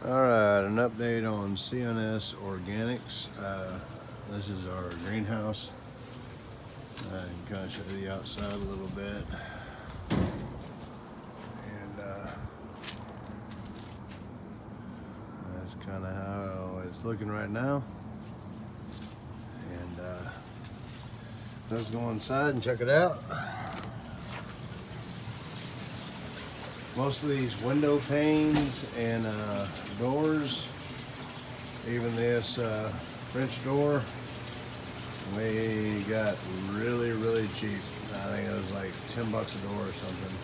Alright, an update on CNS Organics. This is our greenhouse. I can kind of show you the outside a little bit. And that's kind of how it's looking right now. And let's go inside and check it out. Most of these window panes and doors, even this French door, we got really cheap. I think it was like 10 bucks a door or something.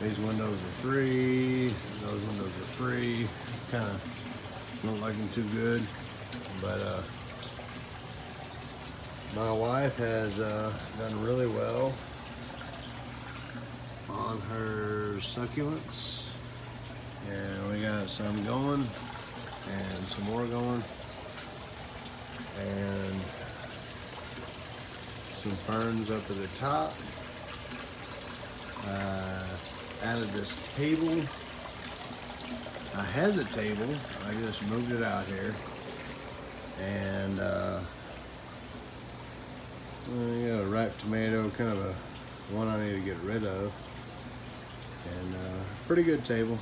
These windows are free, those windows are free. Kind of don't like them too good, but my wife has done really well on her succulents, and we got some going and some more going, and some ferns up at the top. Added this table. I had the table, I just moved it out here, and I got a ripe tomato, kind of a one I need to get rid of. And pretty good table.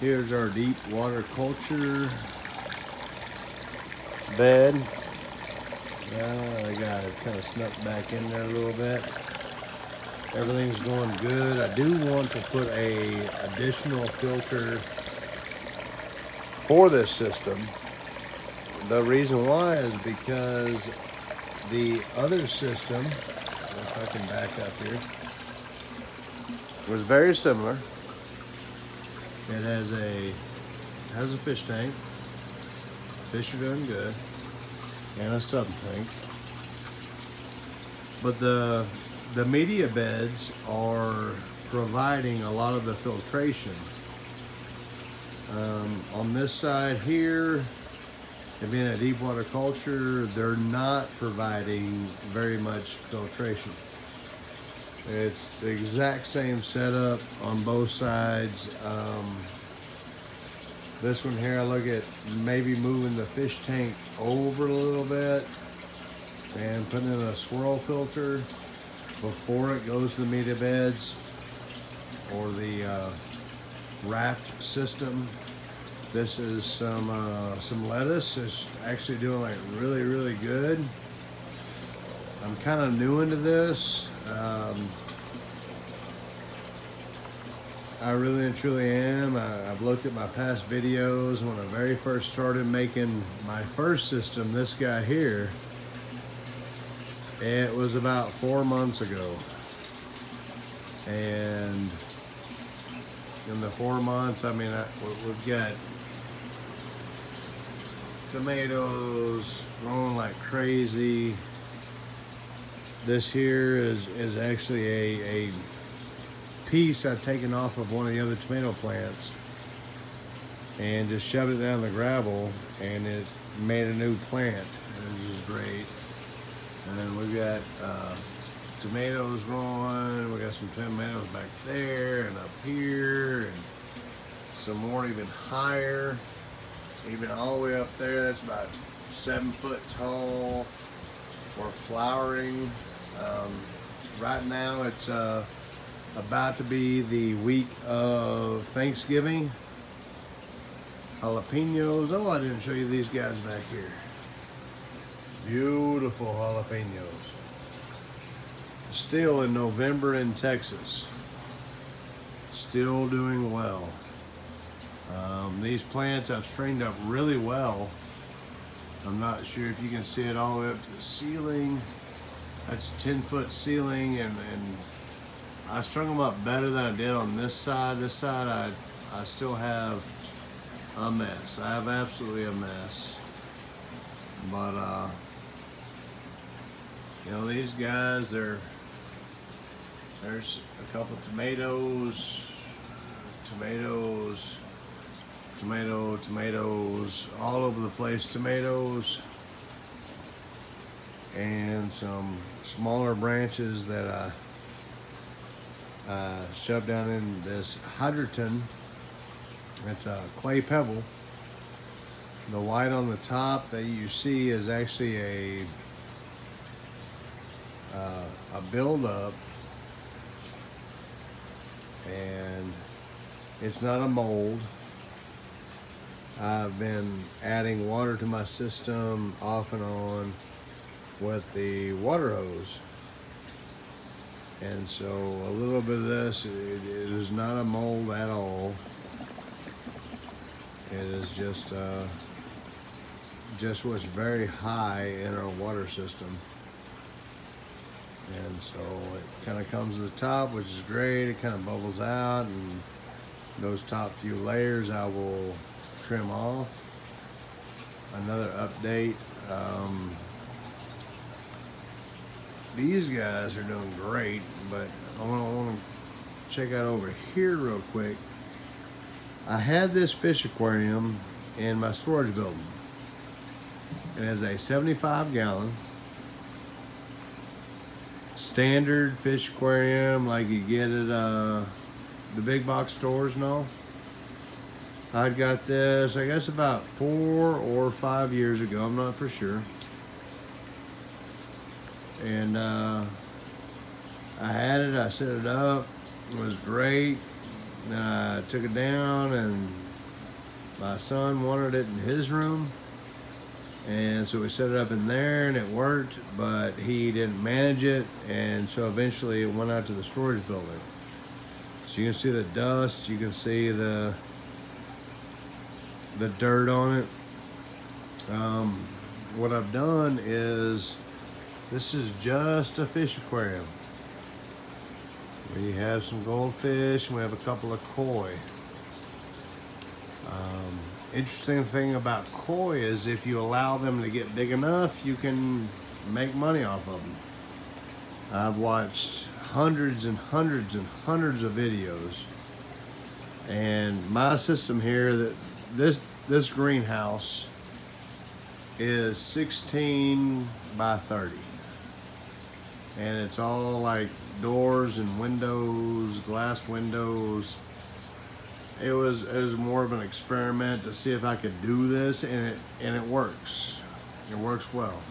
Here's our deep water culture bed. I got it kind of snuck back in there a little bit. Everything's going good. I do want to put a additional filter for this system. The reason why is because the other system, if I can back up here, was very similar. It has a fish tank. Fish are doing good, and a sub tank. But the media beds are providing a lot of the filtration. On this side here, it being a deep water culture, they're not providing very much filtration. It's the exact same setup on both sides. This one here, I look at maybe moving the fish tank over a little bit and putting in a swirl filter before it goes to the media beds or the wrapped system. This is some lettuce. It's actually doing like really good. I'm kind of new into this. I really and truly am. I've looked at my past videos when I very first started making my first system, this guy here. It was about 4 months ago. And in the 4 months, I mean, we've got tomatoes growing like crazy. This here is actually a piece I've taken off of one of the other tomato plants and just shoved it down the gravel, and it made a new plant, which is great. And then we've got tomatoes growing. We got some tomatoes back there and up here, and some more even higher, even all the way up there. That's about 7 foot tall. We're flowering. Right now it's about to be the week of Thanksgiving. Jalapenos. Oh, I didn't show you these guys back here. Beautiful jalapenos. Still in November in Texas. Still doing well. These plants I've strained up really well. I'm not sure if you can see it all the way up to the ceiling. That's a 10-foot ceiling, and I strung them up better than I did on this side. This side I still have a mess. I have absolutely a mess. But you know, these guys, there's a couple tomatoes, all over the place, tomatoes, and some smaller branches that I shoved down in this hydroton It's a clay pebble. The white on the top that you see is actually a buildup, and it's not a mold. I've been adding water to my system off and on with the water hose. And so a little bit of this, it is not a mold at all. It is just what's very high in our water system. And so it kind of comes to the top, which is great. It kind of bubbles out, and those top few layers I will trim off. Another update, these guys are doing great, but I want to check out over here real quick. I had this fish aquarium in my storage building. It has a 75-gallon standard fish aquarium like you get at the big box stores and all. I got this, I guess, about 4 or 5 years ago. I'm not for sure. And I had it, I set it up, it was great. Then I took it down, and my son wanted it in his room. And so we set it up in there, and it worked, but he didn't manage it, and so eventually it went out to the storage building. So you can see the dust, you can see the dirt on it. What I've done is, this is just a fish aquarium. We have some goldfish, and we have a couple of koi. Interesting thing about koi is if you allow them to get big enough, you can make money off of them. I've watched hundreds and hundreds and hundreds of videos, and my system here, that this greenhouse is 16 by 30, and it's all like doors and windows, glass windows. It was more of an experiment to see if I could do this, and it works. It works well.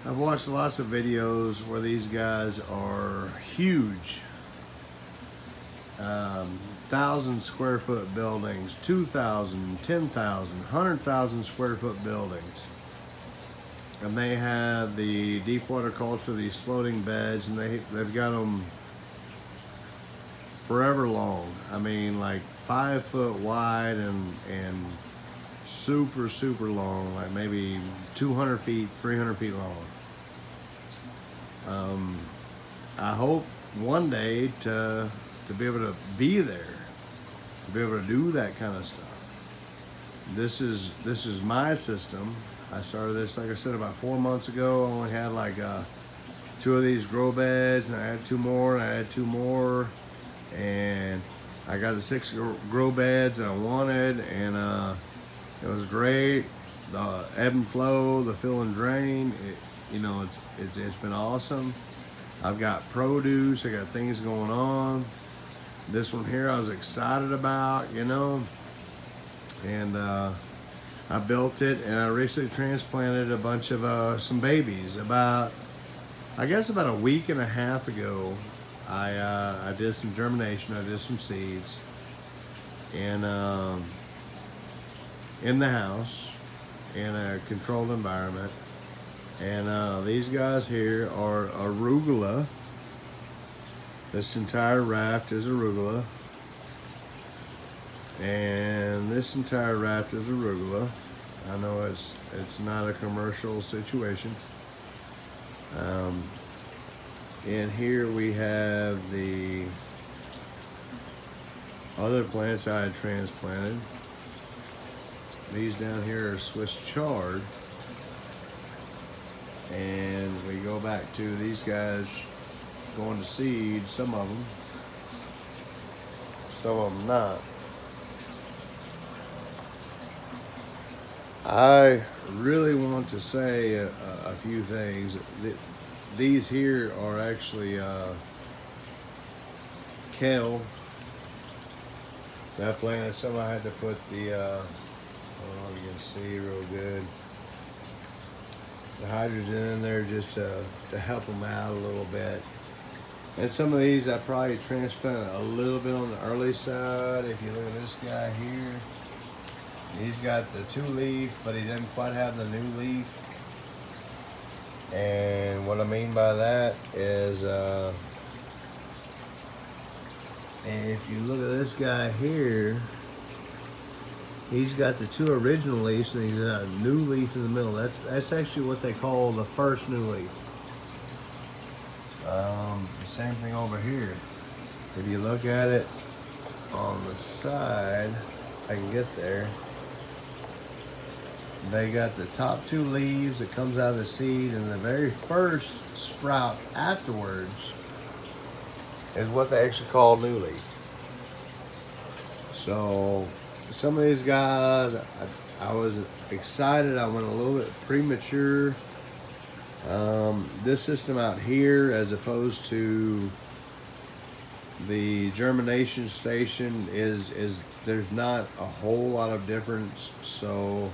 I've watched lots of videos where these guys are huge, 1,000 square foot buildings, 2,000, 10,000, 100,000 square foot buildings. And they have the deep water culture, these floating beds, and they've got them forever long. I mean, like 5 foot wide and super, super long, like maybe 200 feet, 300 feet long. I hope one day to be able to be there, to be able to do that kind of stuff. This is my system. I started this, like I said, about 4 months ago. I only had like 2 of these grow beds, and I had 2 more, and I had 2 more. And I got the 6 grow beds that I wanted, and it was great. The ebb and flow, the fill and drain, it's been awesome. I've got produce, I got things going on. This one here I was excited about, and I built it, and I recently transplanted a bunch of some babies. About a week and a half ago, I did some germination, I did some seeds, and in the house, in a controlled environment. And these guys here are arugula. This entire raft is arugula, and this entire raft is arugula. I know it's not a commercial situation. And here we have the other plants I had transplanted. These down here are Swiss chard. And we go back to these guys going to seed, some of them not. I really want to say a few things. These here are actually kale. That plant, some I had to put the, I don't know if you can see real good, the hydrogen in there just to help them out a little bit. And some of these I probably transplanted a little bit on the early side. If you look at this guy here, he's got the 2-leaf, but he doesn't quite have the new leaf. And what I mean by that is, if you look at this guy here, he's got the 2 original leaves and he's got a new leaf in the middle. That's actually what they call the first new leaf. The same thing over here. If you look at it on the side, I can get there. They got the top 2 leaves that comes out of the seed, and the very first sprout afterwards is what they actually call new leaf. So some of these guys, I was excited. I went a little bit premature. This system out here, as opposed to the germination station, is there's not a whole lot of difference. So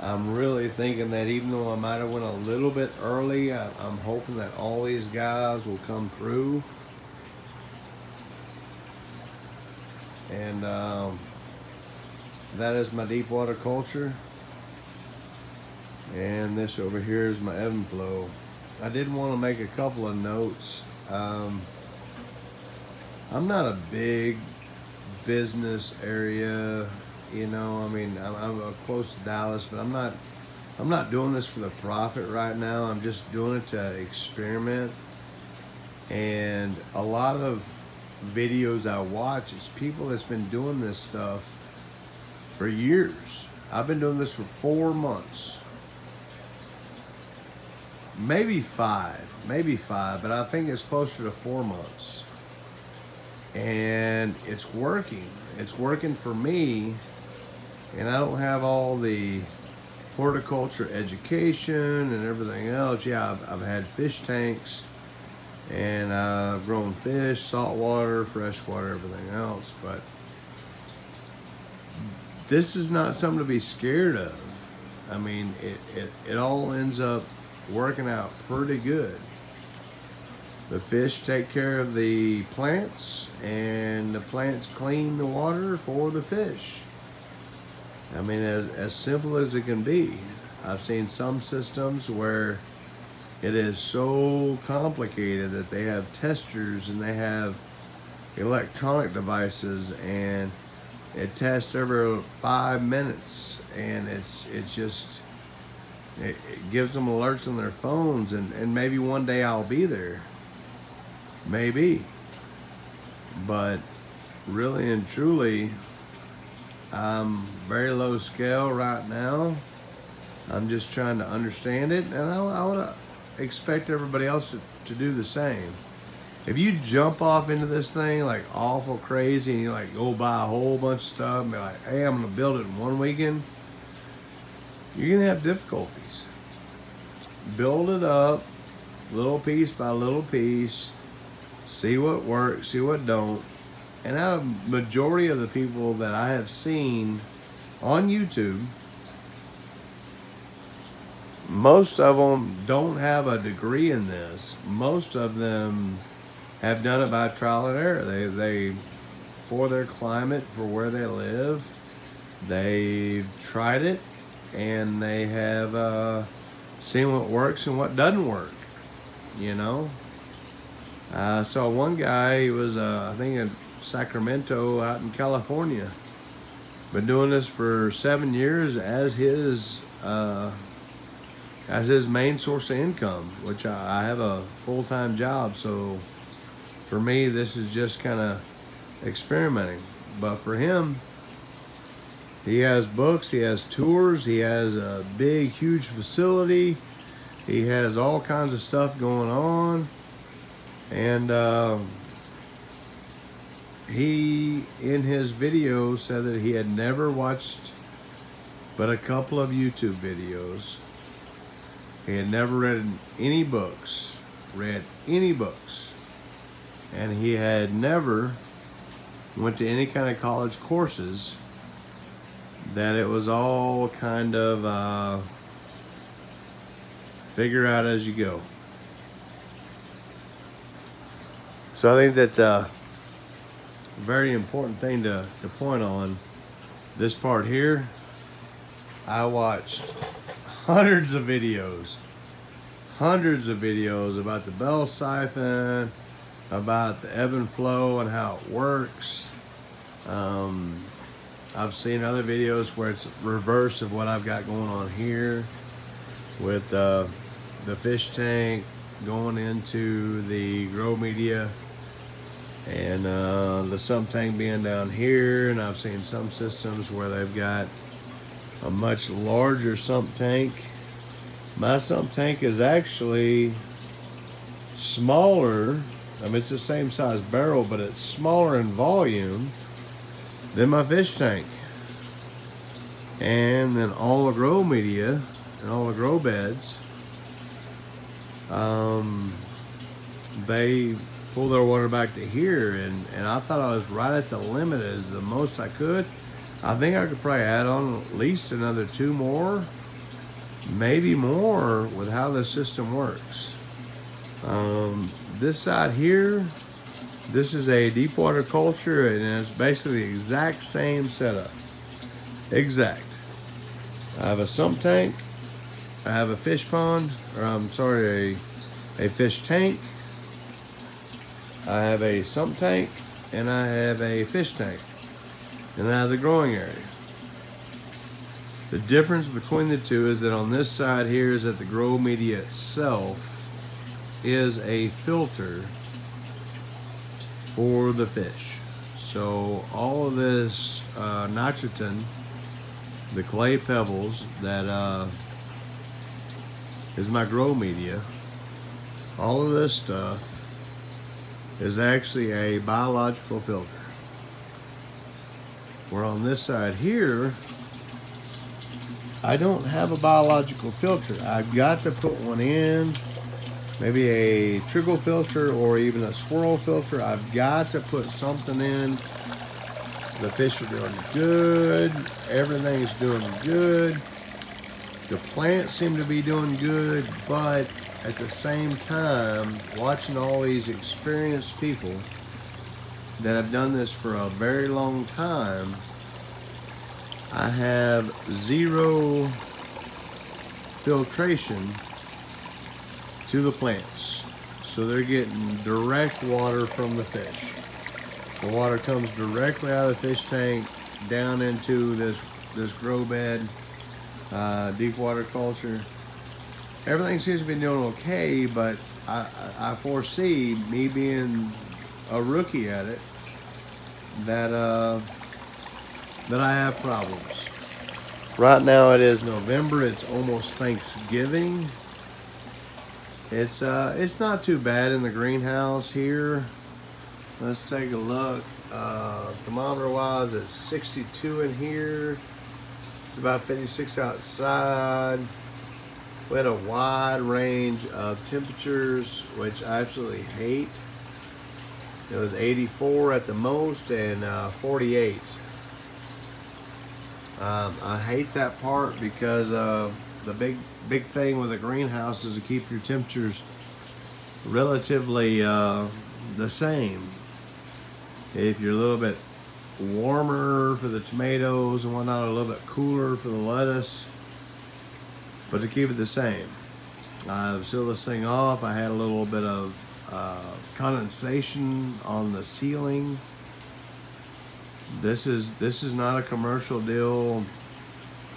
I'm really thinking that even though I might have went a little bit early, I'm hoping that all these guys will come through. And that is my deep water culture. And this over here is my ebb and flow. I did want to make a couple of notes. I'm not a big business area, you know. I mean, I'm close to Dallas, but I'm not doing this for the profit right now. I'm just doing it to experiment. And a lot of videos I watch is people that's been doing this stuff for years. I've been doing this for 4 months. Maybe five, but I think it's closer to 4 months. And it's working. It's working for me. And I don't have all the horticulture education and everything else. Yeah, I've had fish tanks, and I've grown fish, saltwater, freshwater, everything else. But this is not something to be scared of. I mean, it all ends up working out pretty good. The fish take care of the plants, and the plants clean the water for the fish. I mean, as simple as it can be. I've seen some systems where it is so complicated that they have testers and they have electronic devices, and it tests every 5 minutes, and it gives them alerts on their phones, and maybe one day I'll be there. Maybe. But really and truly, I'm very low scale right now. I'm just trying to understand it, and I would expect everybody else to do the same. If you jump off into this thing like awful crazy, and you like go buy a whole bunch of stuff and be like, hey, I'm gonna build it in one weekend, you're gonna have difficulties. Build it up little piece by little piece, see what works, see what don't. And out of majority of the people that I have seen on YouTube, most of them don't have a degree in this. Most of them have done it by trial and error. They for their climate, for where they live, they've tried it, and they have seen what works and what doesn't work, you know. I saw one guy, he was I think in Sacramento out in California, been doing this for 7 years as his main source of income, which I have a full-time job, so for me this is just kind of experimenting. But for him, he has books, he has tours, he has a big huge facility, he has all kinds of stuff going on. And he, in his video, said that he had never watched but a couple of YouTube videos. He had never read any books, and he had never went to any kind of college courses, that it was all kind of figure out as you go. So I think that's a very important thing to point on. This part here, I watched hundreds of videos about the bell siphon, about the ebb and flow and how it works. I've seen other videos where it's reverse of what I've got going on here with the fish tank going into the grow media, and the sump tank being down here. And I've seen some systems where they've got a much larger sump tank. My sump tank is actually smaller. I mean, it's the same size barrel, but it's smaller in volume than my fish tank. And then all the grow media and all the grow beds, they pull their water back to here, and I thought I was right at the limit as the most I could. I think I could probably add on at least another 2 more, maybe more, with how this system works. This side here, this is a deep water culture, and it's basically the exact same setup. Exact. I have a sump tank, I have a fish pond, or I'm sorry, a fish tank. I have a sump tank, and I have a fish tank, and I have the growing area. The difference between the two is that on this side here is that the grow media itself is a filter for the fish. So all of this nitrogen, the clay pebbles that is my grow media, all of this stuff is actually a biological filter. Where on this side here, I don't have a biological filter. I've got to put one in, maybe a trickle filter or even a swirl filter. I've got to put something in. The fish are doing good. Everything's doing good. The plants seem to be doing good, but at the same time, watching all these experienced people that have done this for a very long time, I have zero filtration to the plants. So they're getting direct water from the fish. The water comes directly out of the fish tank down into this grow bed, deep water culture. Everything seems to be doing okay, but I foresee, me being a rookie at it, that I have problems. Right now it is November. It's almost Thanksgiving. It's not too bad in the greenhouse here. Let's take a look. Thermometer wise, it's 62 in here. It's about 56 outside. We had a wide range of temperatures, which I absolutely hate. It was 84 at the most and 48. I hate that part because the big thing with a greenhouse is to keep your temperatures relatively the same. If you're a little bit warmer for the tomatoes and whatnot, a little bit cooler for the lettuce, but to keep it the same. I've sealed this thing off. I had a little bit of condensation on the ceiling. This is not a commercial deal.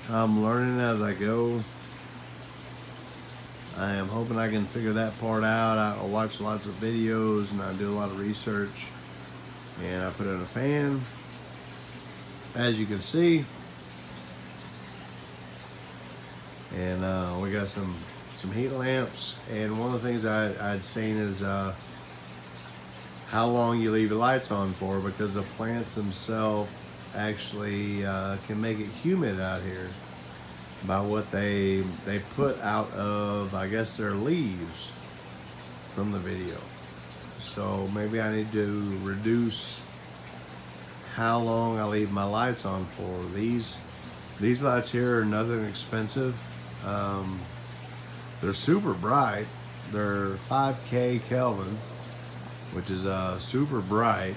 I'm learning as I go. I am hoping I can figure that part out. I watch lots of videos and I do a lot of research, and I put in a fan, as you can see, and we got some heat lamps. And one of the things I'd seen is how long you leave your lights on for, because the plants themselves actually can make it humid out here by what they put out of, I guess, their leaves from the video. So maybe I need to reduce how long I leave my lights on for. These lights here are nothing expensive. They're super bright. They're 5K Kelvin, which is super bright,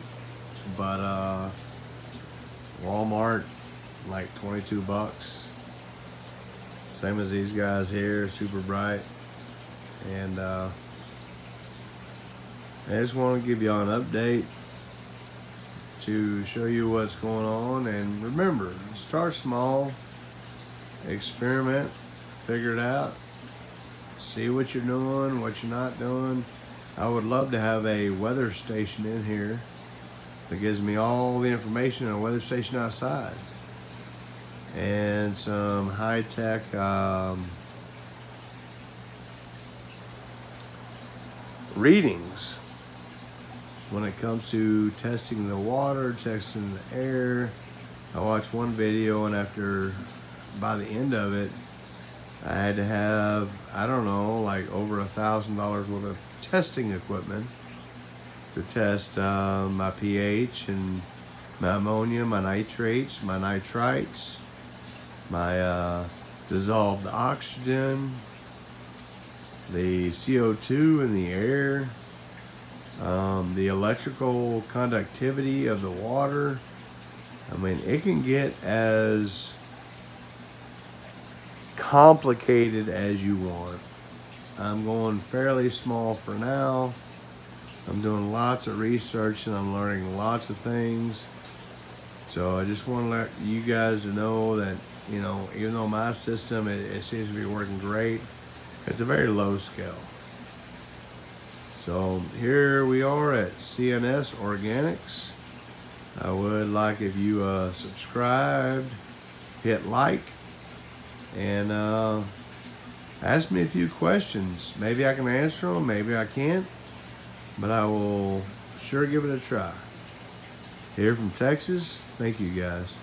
but Walmart like 22 bucks. Same as these guys here, super bright. And I just want to give y'all an update to show you what's going on. And remember, start small, experiment, figure it out, see what you're doing, what you're not doing. I would love to have a weather station in here that gives me all the information on a weather station outside, and some high-tech readings when it comes to testing the water, testing the air. I watched one video, and by the end of it, I had to have, I don't know, like over $1,000 worth of testing equipment to test my pH and my ammonia, my nitrates, my nitrites, my dissolved oxygen, the CO2 in the air, the electrical conductivity of the water. I mean, it can get as complicated as you want. I'm going fairly small for now. I'm doing lots of research and I'm learning lots of things. So I just want to let you guys know that, you know, even though my system, it seems to be working great, it's a very low scale. So here we are at CNS Organics. I would like if you subscribed, hit like, and ask me a few questions. Maybe I can answer them, maybe I can't, but I will sure give it a try. Here from Texas, thank you guys.